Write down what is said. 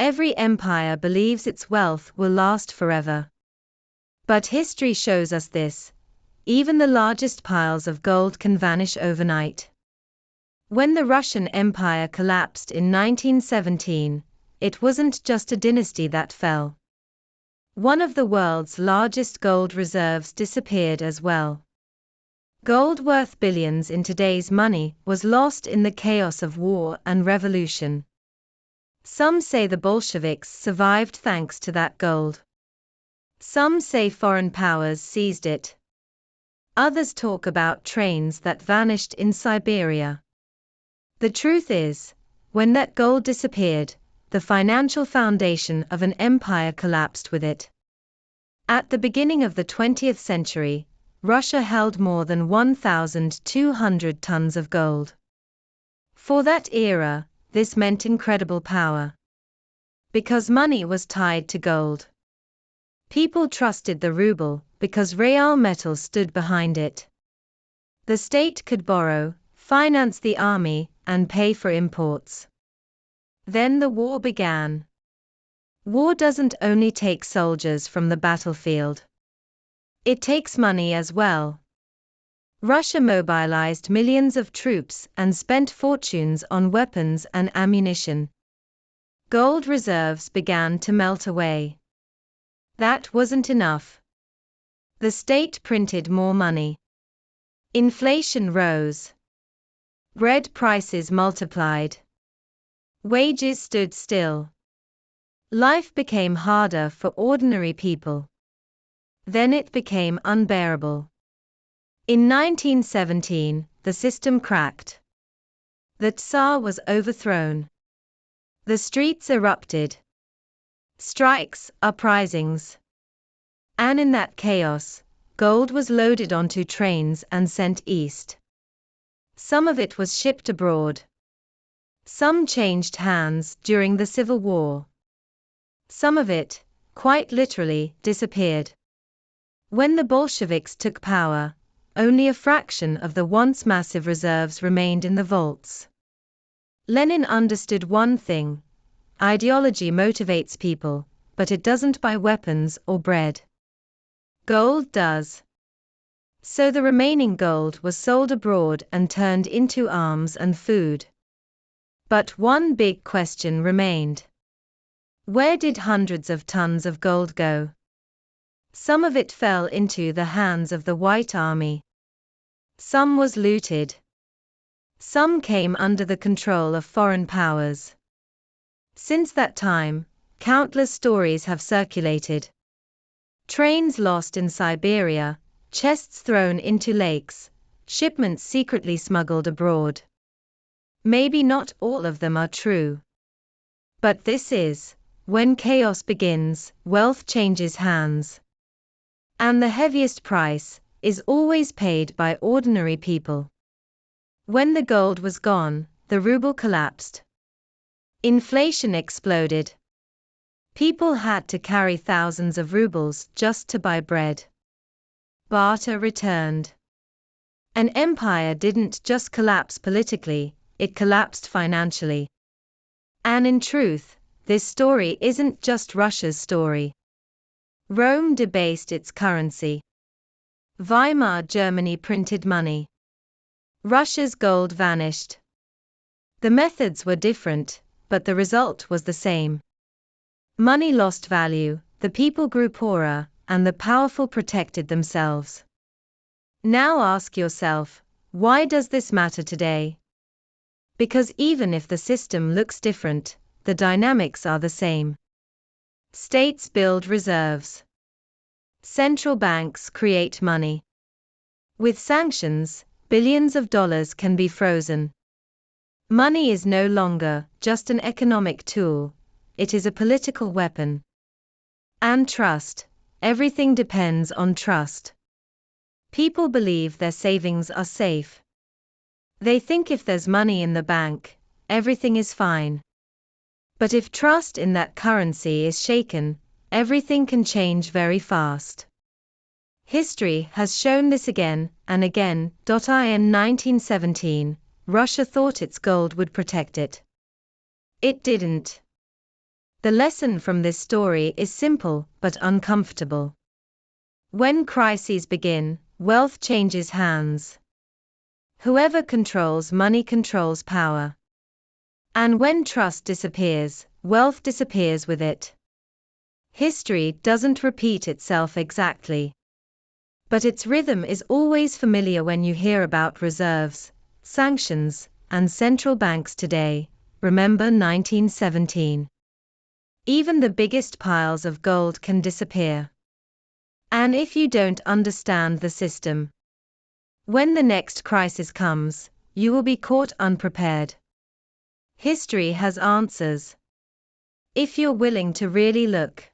Every empire believes its wealth will last forever. But history shows us this. Even the largest piles of gold can vanish overnight. When the Russian Empire collapsed in 1917, it wasn't just a dynasty that fell. One of the world's largest gold reserves disappeared as well. Gold worth billions in today's money was lost in the chaos of war and revolution. Some say the Bolsheviks survived thanks to that gold. Some say foreign powers seized it. Others talk about trains that vanished in Siberia. The truth is, when that gold disappeared, the financial foundation of an empire collapsed with it. At the beginning of the 20th century, Russia held more than 1,200 tons of gold. For that era, this meant incredible power. Because money was tied to gold. People trusted the ruble because real metal stood behind it. The state could borrow, finance the army, and pay for imports. Then the war began. War doesn't only take soldiers from the battlefield. It takes money as well. Russia mobilized millions of troops and spent fortunes on weapons and ammunition. Gold reserves began to melt away. That wasn't enough. The state printed more money. Inflation rose. Bread prices multiplied. Wages stood still. Life became harder for ordinary people. Then it became unbearable. In 1917, the system cracked. The Tsar was overthrown. The streets erupted. Strikes, uprisings. And in that chaos, gold was loaded onto trains and sent east. Some of it was shipped abroad. Some changed hands during the Civil War. Some of it, quite literally, disappeared. When the Bolsheviks took power, only a fraction of the once massive reserves remained in the vaults. Lenin understood one thing: ideology motivates people, but it doesn't buy weapons or bread. Gold does. So the remaining gold was sold abroad and turned into arms and food. But one big question remained. Where did hundreds of tons of gold go? Some of it fell into the hands of the White Army. Some was looted. Some came under the control of foreign powers. Since that time, countless stories have circulated. Trains lost in Siberia, chests thrown into lakes, shipments secretly smuggled abroad. Maybe not all of them are true. But this is, when chaos begins, wealth changes hands. And the heaviest price is always paid by ordinary people. When the gold was gone, the ruble collapsed. Inflation exploded. People had to carry thousands of rubles just to buy bread. Barter returned. An empire didn't just collapse politically, it collapsed financially. And in truth, this story isn't just Russia's story. Rome debased its currency. Weimar Germany printed money. Russia's gold vanished. The methods were different, but the result was the same. Money lost value, the people grew poorer, and the powerful protected themselves. Now ask yourself, why does this matter today? Because even if the system looks different, the dynamics are the same. States build reserves. Central banks create money. With sanctions, billions of dollars can be frozen. Money is no longer just an economic tool, it is a political weapon. And trust, everything depends on trust. People believe their savings are safe. They think if there's money in the bank, everything is fine. But if trust in that currency is shaken, everything can change very fast. History has shown this again and again. In 1917, Russia thought its gold would protect it. It didn't. The lesson from this story is simple but uncomfortable. When crises begin, wealth changes hands. Whoever controls money controls power. And when trust disappears, wealth disappears with it. History doesn't repeat itself exactly. But its rhythm is always familiar when you hear about reserves, sanctions, and central banks today. Remember 1917. Even the biggest piles of gold can disappear. And if you don't understand the system, when the next crisis comes, you will be caught unprepared. History has answers. If you're willing to really look.